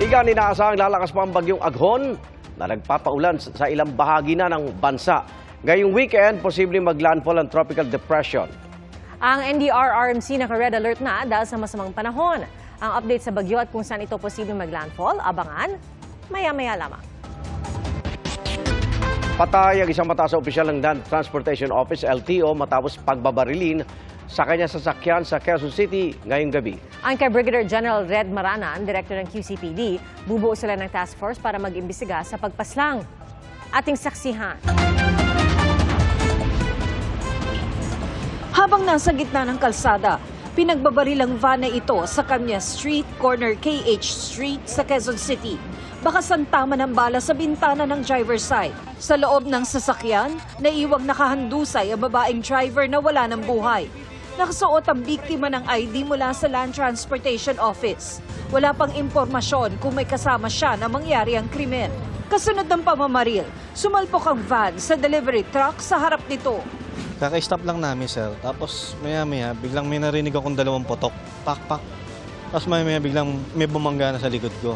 Di ka inaasahang lalakas pa ang bagyong Aghon na nagpapaulan sa ilang bahagi na ng bansa. Ngayong weekend, posibleng maglandfall ang tropical depression. Ang NDRRMC naka-red alert na dahil sa masamang panahon. Ang update sa bagyo at kung saan ito posibleng maglandfall, abangan maya-maya lamang. Patay ang isang mataas na opisyal ng Land Transportation Office, LTO, matapos pagbabarilin sa kanyang sasakyan sa Quezon City ngayong gabi. Ang kay Brigadier General Red Maranan, Director ng QCPD, bubuo sila ng task force para mag-imbestiga sa pagpaslang. Ating saksihan. Habang nasa gitna ng kalsada, pinagbabarilang van na ito sa Cañas Street, corner KH Street sa Quezon City. Bakasan tama ng bala sa bintana ng driver's side. Sa loob ng sasakyan, naiwang nakahandusay ang babaeng driver na wala ng buhay. Nakasuot ang biktima ng ID mula sa Land Transportation Office. Wala pang impormasyon kung may kasama siya na mangyari ang krimen. Kasunod ng pamamaril, sumalpok ang van sa delivery truck sa harap nito. Kaka-stop lang namin, sir. Tapos maya-maya, biglang may narinig akong dalawang potok. Pak-pak. Tapos maya-maya, biglang may bumangga na sa likod ko.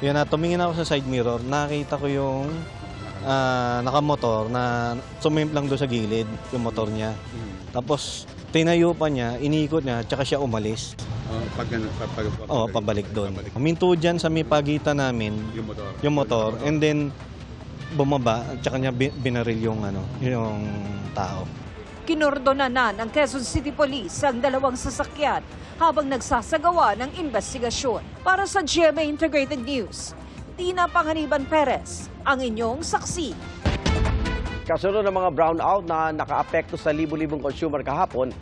Yan na, tumingin ako sa side mirror. Nakita ko yung nakamotor na sumimp lang doon sa gilid, yung motor niya. Tapos tinayo pa niya, iniikot niya, tsaka siya umalis. Pabalik doon. Huminto dyan sa may pagitan namin, yung motor. And then, bumaba, tsaka niya binaril yung tao. Kinordonan na ng Quezon City Police ang dalawang sasakyan habang nagsasagawa ng investigasyon. Para sa GMA Integrated News, Tina Panganiban Perez, ang inyong saksi. Kasunod ng mga brownout na nakaapekto sa libu-libong consumer kahapon,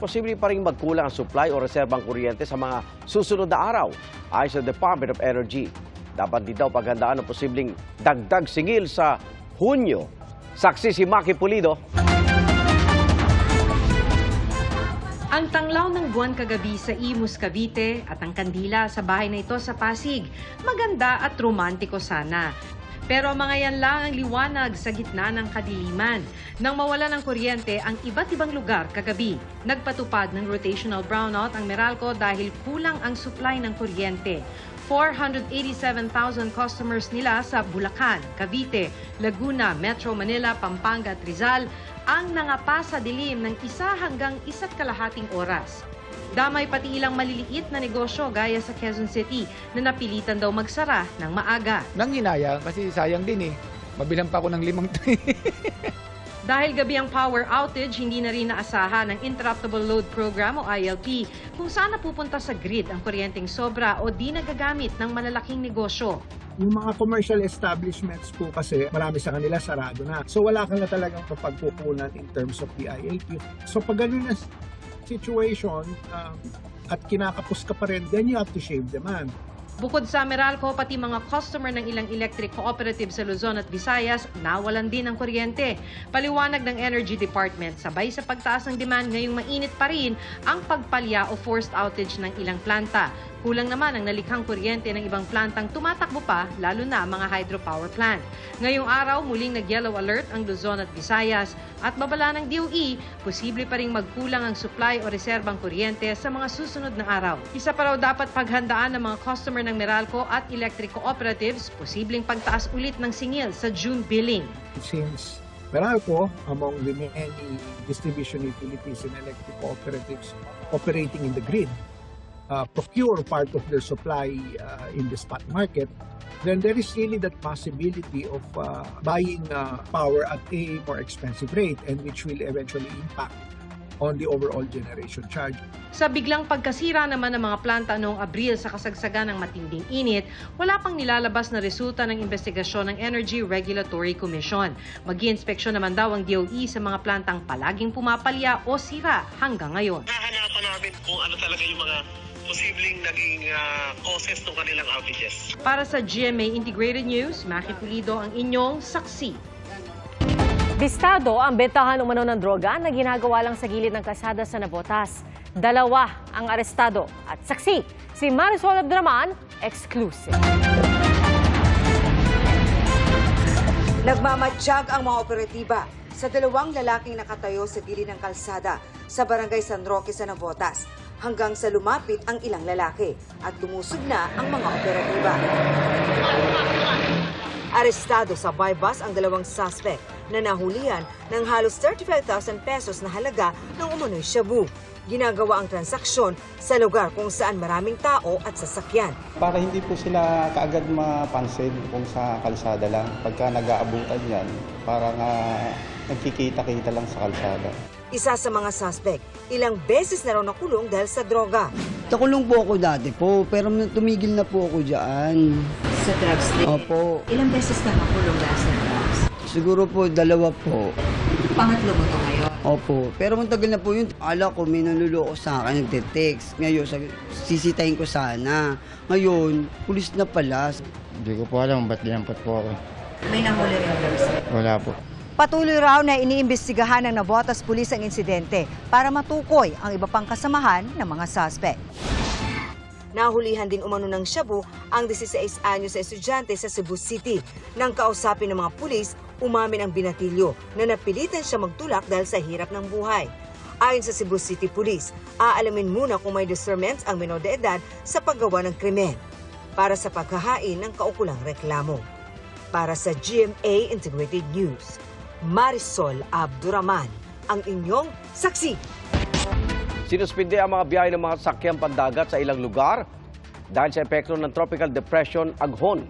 posible pa rin magkulang ang supply o reserbang kuryente sa mga susunod na araw, ayon sa Department of Energy. Dapat din daw paghandaan ang posibleng dagdag singil sa Hunyo. Saksi si Maki Pulido. Ang tanglaw ng buwan kagabi sa Imus, Cavite at ang kandila sa bahay na ito sa Pasig, maganda at romantiko sana. Pero mga yan lang ang liwanag sa gitna ng kadiliman. Nang mawala ng kuryente ang iba't ibang lugar kagabi, nagpatupad ng rotational brownout ang Meralco dahil kulang ang supply ng kuryente. 487,000 customers nila sa Bulacan, Cavite, Laguna, Metro Manila, Pampanga at Rizal ang nangapa sa dilim ng 1 hanggang 1.5 oras. Damay pati ilang maliliit na negosyo gaya sa Quezon City na napilitan daw magsara ng maaga. Nanginaya kasi sayang din eh. Mabilang pa ako ng 5 tray. Dahil gabi ang power outage, hindi na rin naasahan ng Interruptible Load Program o ILP kung saan napupunta sa grid ang kuryenteng sobra o di nagagamit ng malalaking negosyo. Yung mga commercial establishments po kasi marami sa kanila sarado na. So wala ka na talagang mapagkukunan in terms of the ILP. So pag ganun na situation at kinakapos ka pa rin, then you have to shave demand. Bukod sa Meralco, pati mga customer ng ilang electric cooperative sa Luzon at Visayas, nawalan din ng kuryente. Paliwanag ng Energy Department, sabay sa pagtaas ng demand ngayong mainit pa rin ang pagpalya o forced outage ng ilang planta. Kulang naman ang nalikhang kuryente ng ibang plantang tumatakbo pa, lalo na mga hydropower plant. Ngayong araw, muling nag-yellow alert ang Luzon at Visayas at babala ng DOE, posible pa rin magkulang ang supply o reserbang kuryente sa mga susunod na araw. Isa pa raw dapat paghandaan ng mga customer ng Meralco at electric cooperatives, posibleng pagtaas ulit ng singil sa June billing. Since Meralco, among the many distribution utilities and electric cooperatives operating in the grid, procure part of their supply in the spot market, then there is really that possibility of buying power at a more expensive rate and which will eventually impact on the overall generation charge. Sa biglang pagkasira naman ng mga planta noong Abril sa kasagsagan ng matinding init, wala pang nilalabas na resulta ng investigasyon ng Energy Regulatory Commission. Mag-iinspeksyon naman daw ang DOE sa mga plantang palaging pumapalya o sira hanggang ngayon. Hahanapan namin kung ano talaga yung mga posibleng naging causes ng kanilang outages. Para sa GMA Integrated News, Maki Pulido ang inyong saksi. Bistado ang bentahan umano ng droga na ginagawa lang sa gilid ng kalsada sa Navotas. 2 ang arestado at saksi si Marisol Abdraman, exclusive. Nagmamatsyag ang mga operatiba sa 2 lalaking nakatayo sa gilid ng kalsada sa Barangay San Roque sa Navotas. hanggang sa lumapit ang ilang lalaki at lumusog na ang mga operatiba. Arestado sa bypass ang dalawang suspect na nahulihan ng halos 35,000 pesos na halaga ng umunoy shabu. Ginagawa ang transaksyon sa lugar kung saan maraming tao at sasakyan. Para hindi po sila kaagad mapansin kung sa kalsada lang. Pagka nag-aabutan yan, parang nagkikita-kita lang sa kalsada. Isa sa mga suspect, ilang beses na raw nakulong dahil sa droga. Nakulong po ako dati po, pero tumigil na po ako dyan. Sa drugs din? Opo. Ilang beses ka nakulong dahil sa drugs? Siguro po, 2 po. Pangatlo mo to ngayon? Opo. Pero matagal na po yun. Akala ko may nanuloko sa akin, nagte-text. Ngayon, sisitahin ko sana. Ngayon, pulis na pala. Hindi ko po alam ba't dinampot po ako. May nahuli rin ba? Wala po. Patuloy raw na iniimbestigahan ng Navotas Police ang insidente para matukoy ang iba pang kasamahan ng mga suspect. Nahulihan din umano ng shabu ang 16 anyos na estudyante sa Cebu City. Nang kausapin ng mga pulis, umamin ang binatilyo na napilitan siya magtulak dahil sa hirap ng buhay. Ayon sa Cebu City Police, aalamin muna kung may discernment ang menor de edad sa paggawa ng krimen para sa paghahain ng kaukulang reklamo. Para sa GMA Integrated News, Marisol Abduraman, ang inyong saksi. Sinuspinde ang mga biyahe ng mga sasakyang pandagat sa ilang lugar dahil sa epekto ng Tropical Depression Aghon.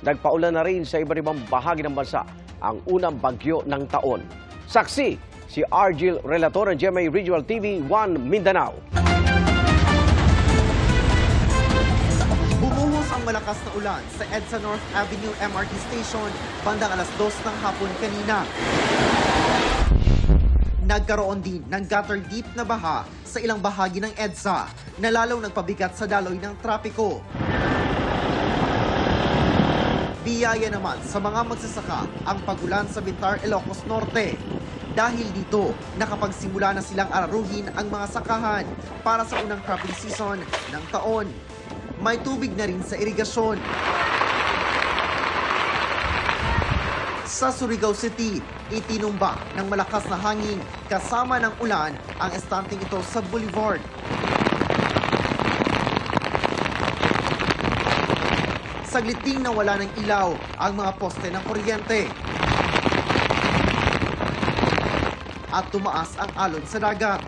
Nagpaulan na rin sa iba't ibang bahagi ng bansa ang unang bagyo ng taon. Saksi, si Argil Relator ng GMA Regional TV 1 Mindanao. Bumuhos ang malakas na ulan sa EDSA North Avenue MRT Station bandang alas 2 ng hapon kanina. Nagkaroon din ng gutter deep na baha sa ilang bahagi ng EDSA na lalong nagpabigat sa daloy ng trapiko. Biyaya naman sa mga magsasaka ang pagulan sa Bintar, Ilocos Norte. Dahil dito, nakapagsimula na silang araruhin ang mga sakahan para sa unang cropping season ng taon. May tubig na rin sa irigasyon. Sa Surigao City, itinumba ng malakas na hangin kasama ng ulan ang estanteng ito sa Boulevard. Saglit ding nawala ng ilaw ang mga poste ng kuryente. At tumaas ang alon sa dagat.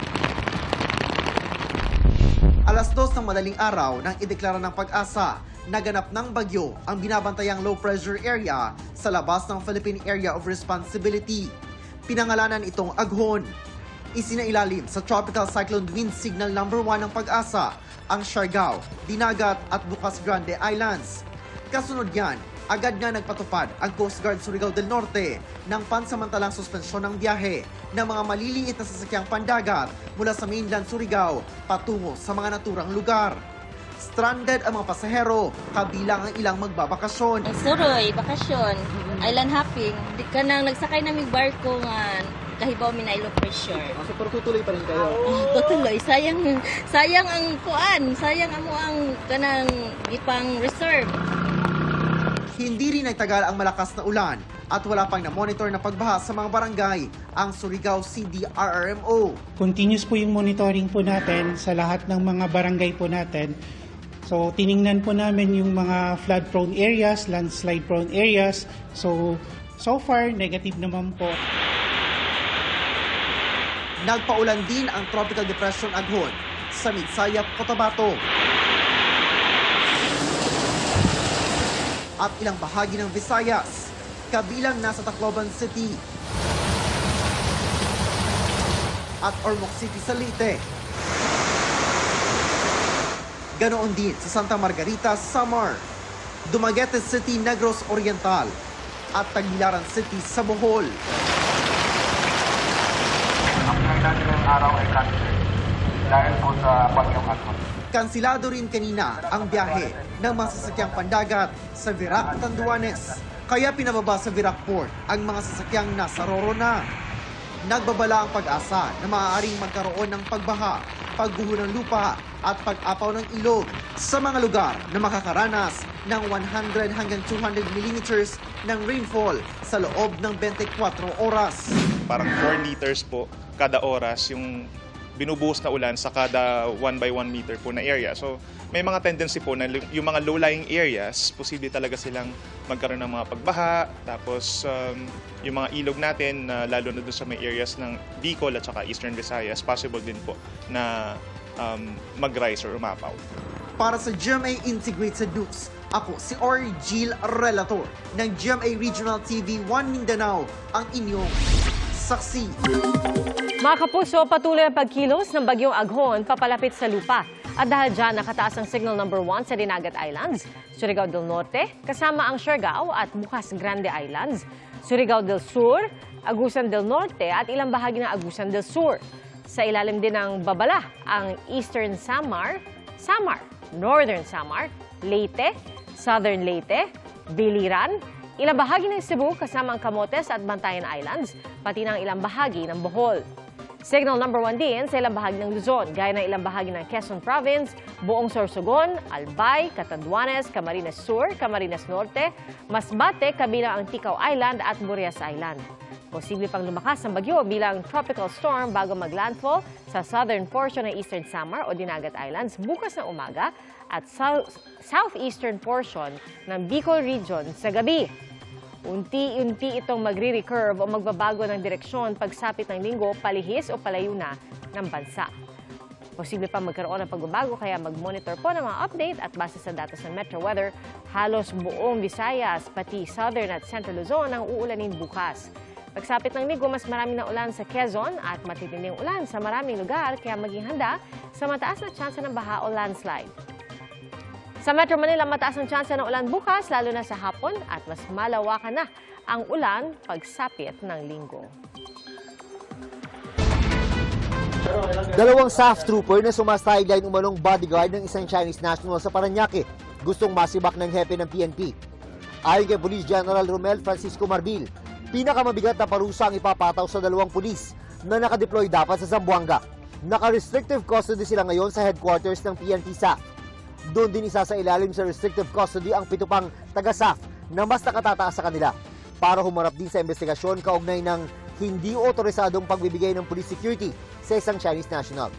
Alas 2 ng madaling araw nang ideklara ng Pag-asa, naganap ng bagyo ang binabantayang low pressure area sa labas ng Philippine Area of Responsibility. Pinangalanan itong Aghon. Isinailalim sa Tropical Cyclone Wind Signal No. 1 ng Pag-asa ang Siargao, Dinagat at Bukas Grande Islands. Kasunod yan, agad nga nagpatupad ang Coast Guard Surigao del Norte ng pansamantalang suspensyon ng biyahe ng mga maliliit na sasakyang pandagat mula sa mainland Surigao patungo sa mga naturang lugar. Stranded ang mga pasahero, kabilang ang ilang magbabakasyon. Suroy, bakasyon, island hopping. Di ka nang nagsakay naming barko nga kahibaw mi na low pressure. So, pero tutuloy pa rin kayo? Tutuloy. Sayang ang kuan. Sayang amo ang kanang ipang reserve. Hindi rin nagtagal ang malakas na ulan at wala pang na-monitor na pagbaha sa mga barangay ang Surigao CDRRMO. Continuous po yung monitoring po natin sa lahat ng mga barangay po natin. So, tiningnan po namin yung mga flood-prone areas, landslide-prone areas. So far, negative naman po. Nagpaulan din ang Tropical Depression Aghon sa Midsayap, Cotabato. At ilang bahagi ng Visayas, kabilang nasa Tacloban City at Ormoc City sa Leyte. Ganoon din sa Santa Margarita, Samar, Dumaguete City, Negros Oriental at Tagbilaran City sa Bohol. Ang pinagdaan ng araw ay cancel dahil po sa bagyong Aghon. Kansilado rin kanina ang biyahe ng mga sasakyang pandagat sa Virac, Tanduanes. Kaya pinababa sa Virac Port ang mga sasakyang nasa Roro na. Nagbabala ang Pag-asa na maaaring magkaroon ng pagbaha, pagguho ng lupa at pag-apaw ng ilog sa mga lugar na makakaranas ng 100 hanggang 200 millimeters ng rainfall sa loob ng 24 oras. Parang 4 liters po kada oras yung binubuhos na ulan sa kada 1 by 1 meter po na area. So may mga tendency po na yung mga low-lying areas, posible talaga silang magkaroon ng mga pagbaha. Tapos yung mga ilog natin, lalo na doon sa may areas ng Bicol at saka Eastern Visayas, possible din po na mag-rise or umapaw. Para sa GMA Integrated News, ako si Orgil Relator ng GMA Regional TV 1 Mindanao, ang inyong saksi. Mga kapuso, patuloy ang pagkilos ng bagyong Aghon papalapit sa lupa. At dahil dyan, nakataas ang signal number 1 sa Dinagat Islands, Surigao del Norte, kasama ang Siargao at Bukas Grande Islands, Surigao del Sur, Agusan del Norte at ilang bahagi ng Agusan del Sur. Sa ilalim din ng babala ang Eastern Samar, Northern Samar, Leyte, Southern Leyte, Biliran, ilang bahagi ng Cebu kasama ang Camotes at Bantayan Islands, pati ng ilang bahagi ng Bohol. Signal number 1 din sa ilang bahagi ng Luzon, gaya ng ilang bahagi ng Quezon Province, buong Sorsogon, Albay, Catanduanes, Camarines Sur, Camarines Norte, Masbate, kabilang ang Ticao Island at Burias Island. Posible pang lumakas ang bagyo bilang tropical storm bago maglandfall sa southern portion ng Eastern Samar o Dinagat Islands bukas ng umaga at southeastern portion ng Bicol Region sa gabi. Unti-unti itong magre-recurve o magbabago ng direksyon pagsapit ng linggo, palihis o palayo na ng bansa. Posible pa magkaroon ng pagbabago kaya mag-monitor po ng mga update at base sa datos ng Metro Weather, halos buong Visayas, pati Southern at Central Luzon ang uulanin bukas. Pagsapit ng linggo, mas marami na ulan sa Quezon at matitinding ulan sa maraming lugar kaya maging handa sa mataas na tsansa ng baha o landslide. Sa Metro Manila, mataas ang tsansa ng ulan bukas, lalo na sa hapon at mas malawakan na ang ulan pagsapit ng linggo. Dalawang SAF trooper na sumasideline umanong bodyguard ng isang Chinese national sa Parañaque, gustong masibak ng hepe ng PNP. Ayon kay Police General Romel Francisco Marbil, pinakamabigat na parusa ang ipapataw sa dalawang pulis na nakadeploy dapat sa Zamboanga. Naka-restrictive custody sila ngayon sa headquarters ng PNP SAF. Doon din isa sa ilalim sa restrictive custody ang 7 pang taga-SAF na mas nakatataas sa kanila para humarap din sa investigasyon kaugnay ng hindi otorisadong pagbibigay ng police security sa isang Chinese national.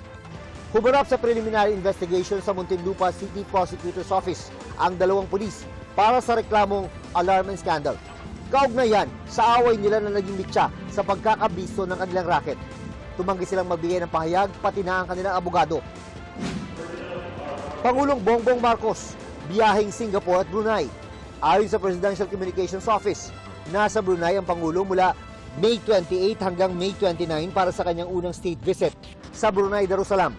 Humarap sa preliminary investigation sa Muntinlupa City Prosecutor's Office ang dalawang pulis para sa reklamong alarm and scandal. Kaugnayan sa away nila na naging mitya sa pagkakabisto ng kanilang racket. Tumanggi silang magbigay ng pahayag pati na ang kanilang abogado. Pangulong Bongbong Marcos, biyaheng Singapore at Brunei. Ayon sa Presidential Communications Office, nasa Brunei ang Pangulo mula May 28 hanggang May 29 para sa kanyang unang state visit sa Brunei Darussalam.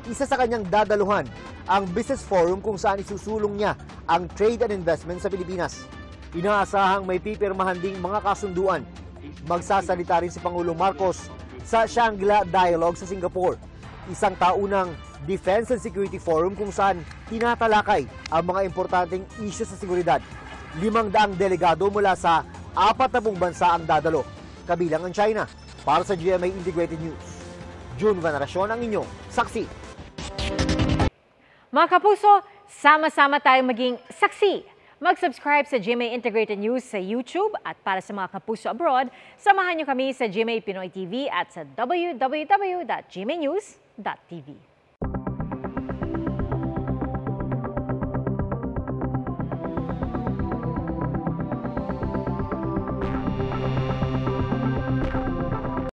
Isa sa kanyang dadaluhan ang Business Forum kung saan isusulong niya ang trade and investment sa Pilipinas. Inaasahang may pipirmahan ding mga kasunduan. Magsasalita rin si Pangulong Marcos sa Shangri-La Dialogue sa Singapore, isang taunang Defense and Security Forum kung saan tinatalakay ang mga importanteng isyu sa seguridad. 500 delegado mula sa 40 bansa ang dadalo, kabilang ang China. Para sa GMA Integrated News, June Veneracion ang inyong saksi. Mga kapuso, sama-sama tayong maging saksi. Mag-subscribe sa GMA Integrated News sa YouTube at para sa mga kapuso abroad, samahan niyo kami sa GMA Pinoy TV at sa www.gmanews.tv.